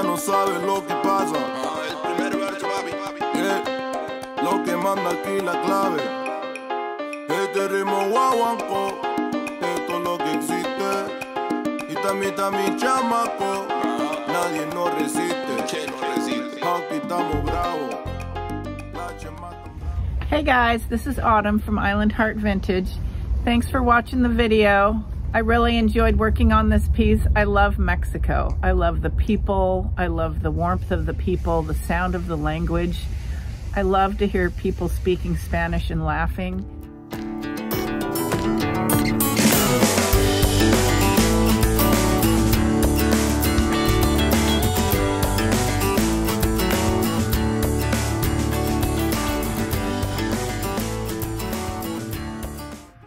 ella no sabe lo que pasa. El primer verso, papi. Lo que manda aquí la clave. Este ritmo guaguanco, esto es lo que existe. Y también mi chamaco, nadie nos resiste. Aquí estamos bravos. Hey guys, this is Autumn from Island Heart Vintage. Thanks for watching the video. I really enjoyed working on this piece. I love Mexico. I love the people. I love the warmth of the people, the sound of the language. I love to hear people speaking Spanish and laughing.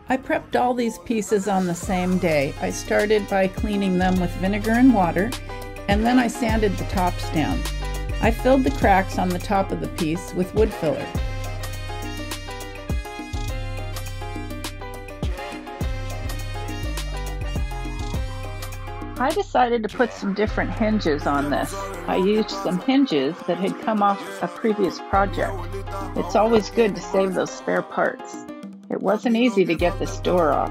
I prepped all these pieces on the same day. I started by cleaning them with vinegar and water, and then I sanded the tops down. I filled the cracks on the top of the piece with wood filler. I decided to put some different hinges on this. I used some hinges that had come off a previous project. It's always good to save those spare parts. It wasn't easy to get this door off.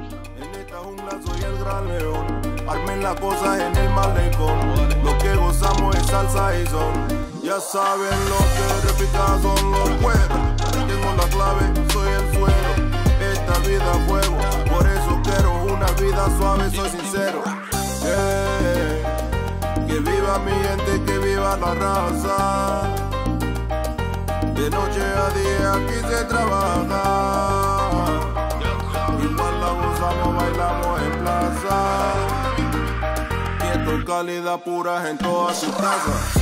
Ya saben lo que repica son los cueros. Tengo la clave, soy el suero. Esta vida fuego, por eso quiero una vida suave, soy sincero. Que viva mi gente, que viva la raza. De noche a día aquí se trabaja. Igual la gozamos, bailamos en plaza. Y esto es calidad pura en todas sus casas.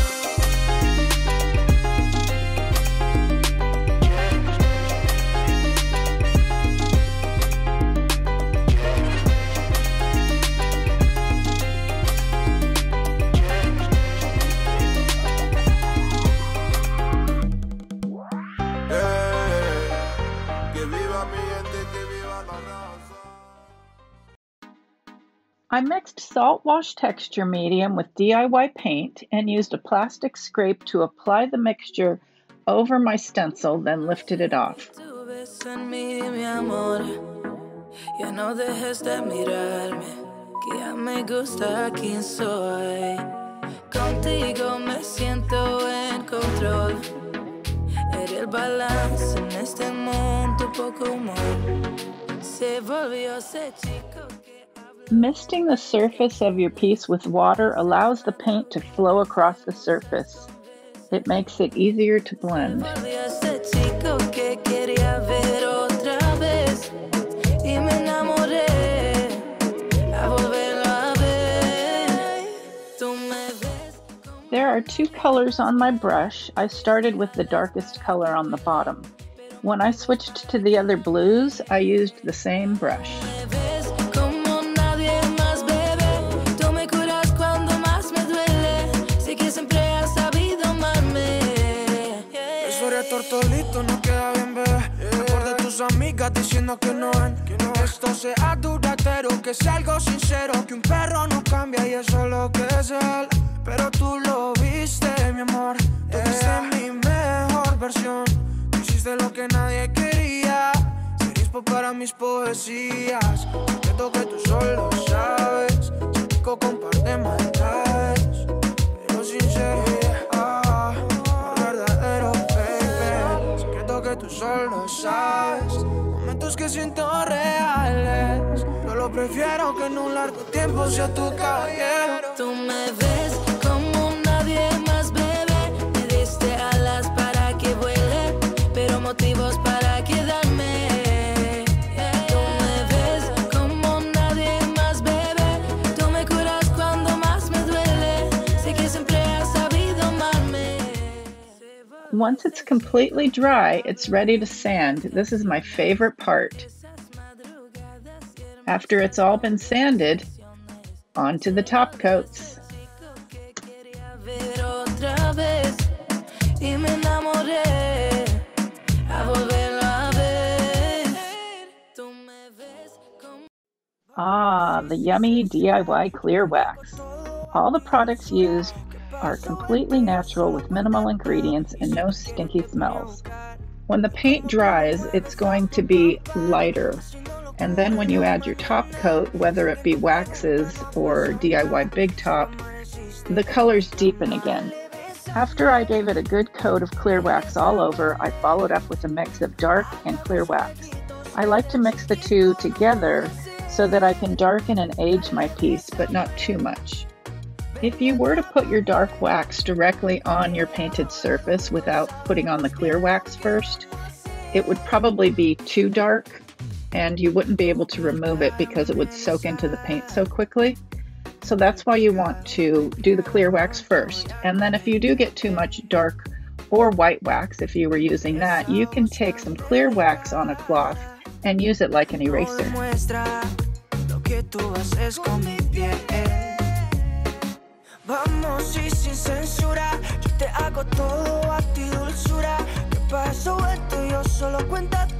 I mixed salt wash texture medium with DIY paint and used a plastic scrape to apply the mixture over my stencil, then lifted it off. Misting the surface of your piece with water allows the paint to flow across the surface. It makes it easier to blend. There are two colors on my brush. I started with the darkest color on the bottom. When I switched to the other blues, I used the same brush. Tortolito no queda bien, bebé. Mejor de tus amigas diciendo que no ven. Que esto sea duradero, que sea algo sincero. Que un perro no cambia y eso es lo que es él. Pero tú lo viste, mi amor. Tú viste mi mejor versión. Tú hiciste lo que nadie quería. Ser inspo para mis poesías. Siento que tú solo sabes. Chico con par de maldades. Pero sincero. Tú solo sabes, momentos que siento reales. Yo lo prefiero que en un largo tiempo sea tu caballero. Tú me ves como nadie más, bebé. Me diste alas para que vuele, pero motivos para quedarme. Tú me ves como nadie más, bebé. Tú me curas cuando más me duele. Sé que siempre has sabido amarme. Once it's completely dry, it's ready to sand. This is my favorite part. After it's all been sanded, onto the top coats. Ah, the yummy DIY clear wax. All the products used are completely natural with minimal ingredients and no stinky smells. When the paint dries, it's going to be lighter. And then when you add your top coat, whether it be waxes or DIY Big Top, the colors deepen again. After I gave it a good coat of clear wax all over, I followed up with a mix of dark and clear wax. I like to mix the two together so that I can darken and age my piece, but not too much. If you were to put your dark wax directly on your painted surface without putting on the clear wax first, it would probably be too dark and you wouldn't be able to remove it because it would soak into the paint so quickly. So that's why you want to do the clear wax first. And then if you do get too much dark or white wax, if you were using that, you can take some clear wax on a cloth and use it like an eraser. Vamos y sin censura, yo te hago todo a ti dulzura. Que para eso esto yo solo cuéntate.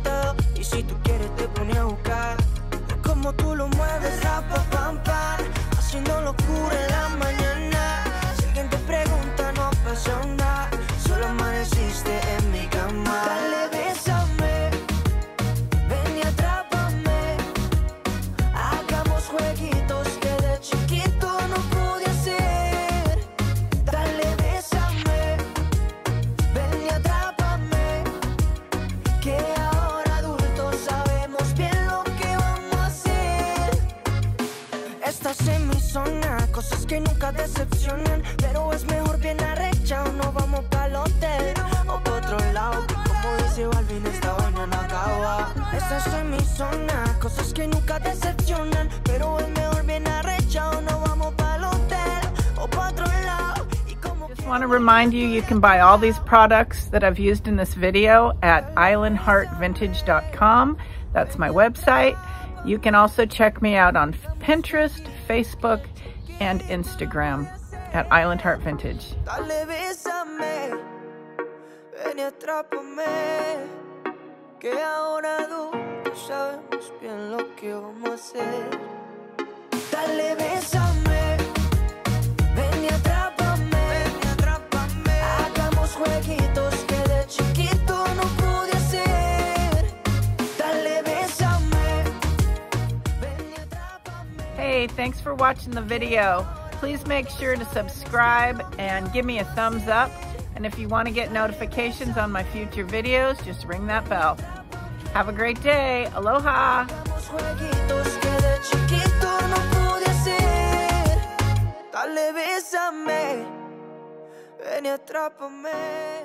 Y si tú quieres te pone a buscar. Como tú lo mueves, rapa, pam, pam. Haciendo locura en la mañana. Si alguien te pregunta no pasa nada. Solo amaneciste en mi cama. Dale, bésame, ven y atrápame. Hagamos jueguitos que de chiquito no pude hacer. Dale, bésame, ven y atrápame. Que ahora adultos sabemos bien lo que vamos a hacer. Estás en mi zona, cosas que nunca decepcionan. Pero es mejor bien arrechado, no vamos pa'l hotel o pa' otro lado. Como dice Balvin, esta vaina no acaba. Estás en mi zona, cosas que nunca decepcionan. Pero es mejor bien arrechado, no vamos pa'l hotel o pa' otro lado. Just want to remind you, you can buy all these products that I've used in this video at islandheartvintage.com. That's my website. You can also check me out on Pinterest, Facebook, and Instagram at Island Heart Vintage. Dale, bésame, ven y atrápame. Que ahora adultos sabemos bien lo que vamos a hacer. Dale, bésame, ven y atrápame. Hagamos jueguitos que de chiquito no pude hacer. Dale, bésame, ven y atrápame. Hey, thanks for watching the video. Please make sure to subscribe and give me a thumbs up. And if you want to get notifications on my future videos, just ring that bell. Have a great day. Aloha. Hagamos jueguitos que de chiquito no pude hacer. Dale, bésame, ven y atrápame.